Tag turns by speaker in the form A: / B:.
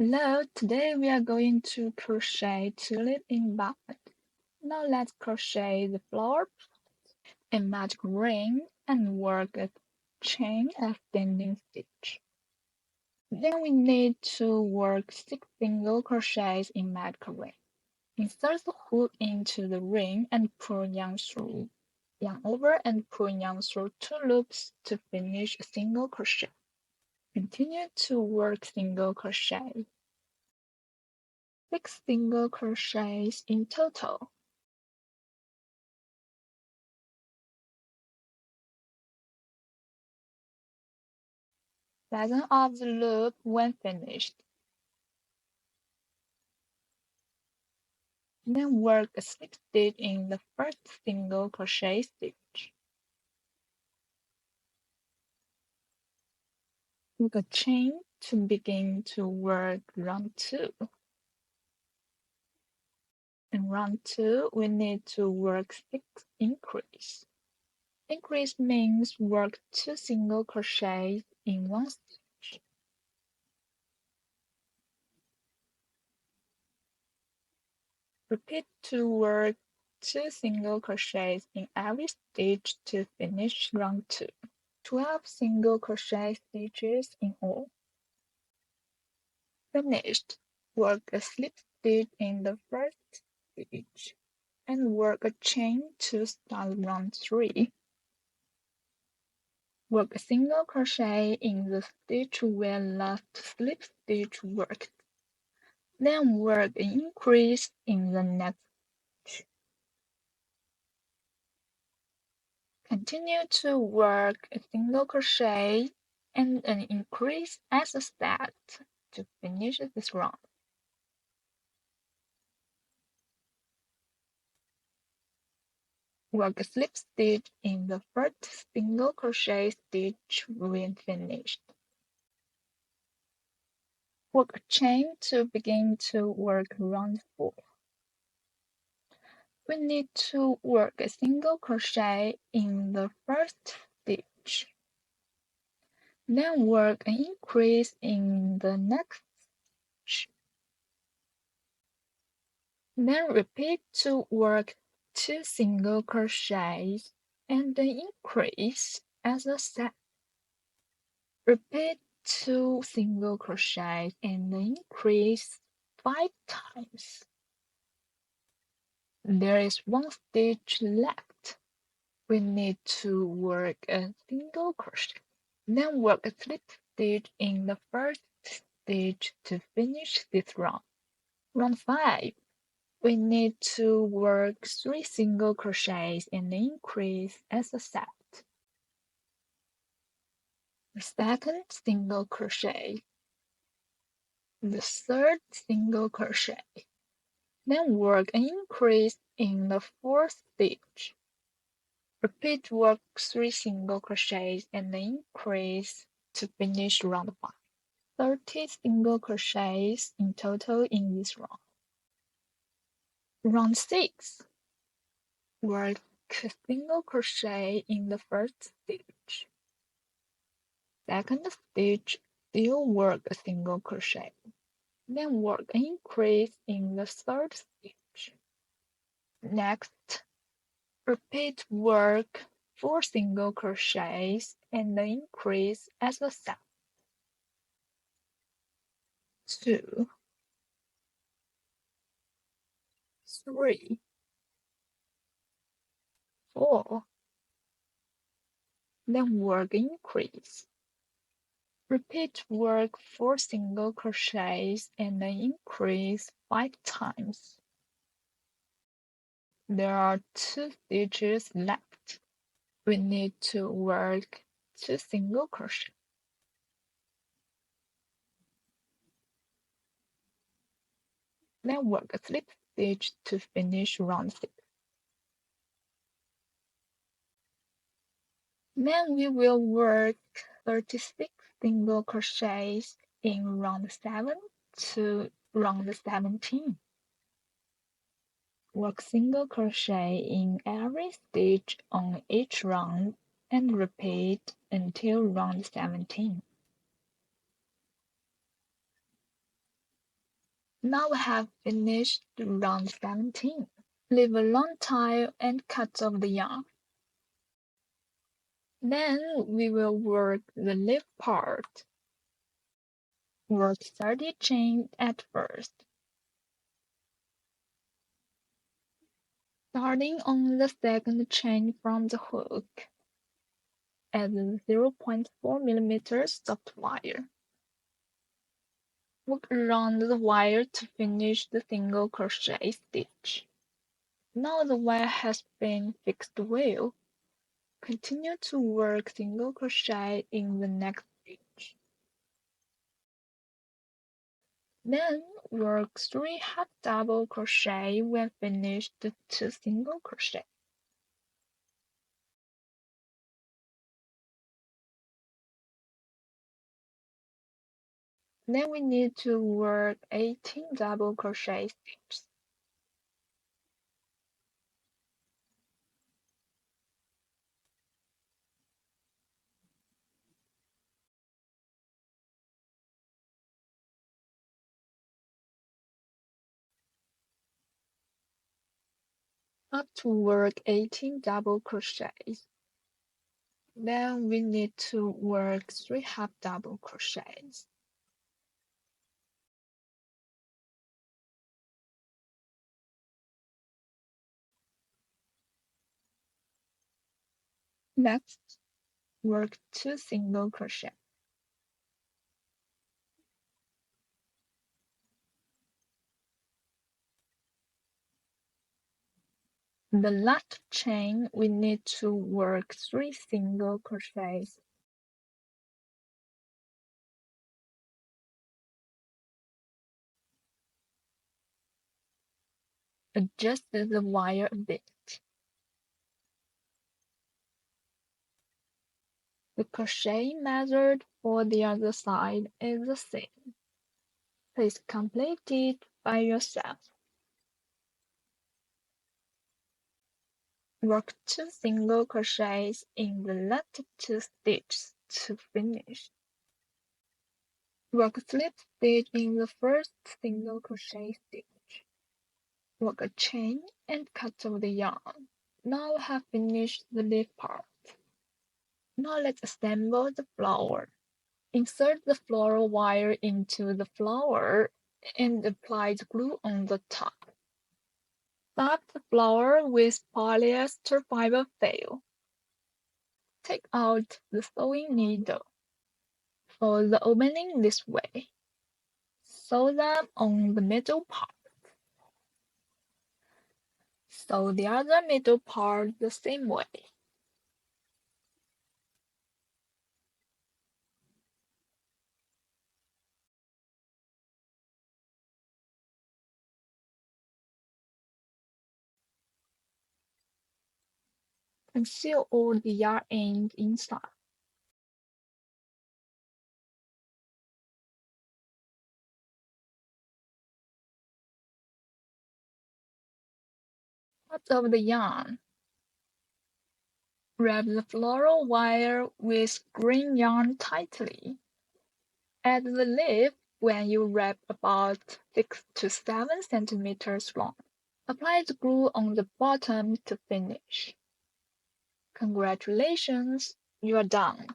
A: Hello, today we are going to crochet tulip in bud. Now let's crochet the flower and magic ring and work a chain extending stitch. Then we need to work 6 single crochets in magic ring. Insert the hook into the ring and pull yarn through. Yarn over and pull yarn through 2 loops to finish a single crochet. Continue to work single crochet. 6 single crochets in total. Fasten off the loop when finished. Then work a slip stitch in the first single crochet stitch. Work a chain to begin to work round 2. In round 2, we need to work 6 increase. Increase means work 2 single crochets in one stitch. Repeat to work 2 single crochets in every stitch to finish round 2. 12 single crochet stitches in all. Finished. Work a slip stitch in the first stitch and work a chain to start round 3. Work a single crochet in the stitch where last slip stitch worked. Then work an increase in the next stitch. Continue to work a single crochet and an increase as a start to finish this round. Work a slip stitch in the first single crochet stitch when finished. Work a chain to begin to work round 4. We need to work a single crochet in the first stitch. Then work an increase in the next stitch. Then repeat to work 2 single crochets and an increase as a set. Repeat 2 single crochets and increase 5 times. There is 1 stitch left. We need to work a single crochet. Then work a slip stitch in the first stitch to finish this round. Round 5. We need to work 3 single crochets and increase as a set. The second single crochet, the third single crochet, then work an increase in the fourth stitch. Repeat work 3 single crochets and increase to finish round 5. 30 single crochets in total in this round. Round 6. Work a single crochet in the first stitch. Second stitch, still work a single crochet. Then work an increase in the third stitch. Next, repeat work 4 single crochets and increase as a set. 2, 3, 4. Then work increase. Repeat work 4 single crochets and increase 5 times. There are 2 stitches left. We need to work 2 single crochets. Then work a slip stitch to finish round 6. Then we will work 36 single crochets in round 7 to round 17. Work single crochet in every stitch on each round and repeat until round 17. Now we have finished round 17. Leave a long tail and cut off the yarn. Then we will work the leaf part. Work 30 chains at first. Starting on the second chain from the hook, add 0.4 mm soft wire. Work around the wire to finish the single crochet stitch. Now the wire has been fixed well. Continue to work single crochet in the next stitch. Then work 3 half double crochet when finished 2 single crochet. Then we need to work 18 double crochet stitches. Up to work 18 double crochets. Then we need to work 3 half double crochets. Next, work 2 single crochet. The last chain we need to work 3 single crochets. Adjust the wire a bit. The crochet method for the other side is the same. Please complete it by yourself. Work 2 single crochets in the last 2 stitches to finish. Work slip stitch in the first single crochet stitch. Work a chain and cut off the yarn. Now we have finished the leaf part. Now let's assemble the flower. Insert the floral wire into the flower and apply the glue on the top. Stop the flower with polyester fiber fail. Take out the sewing needle. Fold the opening this way. Sew them on the middle part. Sew the other middle part the same way. Conceal all the yarn ends inside. Cut off the yarn. Wrap the floral wire with green yarn tightly. Add the leaf when you wrap about 6 to 7 centimeters long. Apply the glue on the bottom to finish. Congratulations, you are done!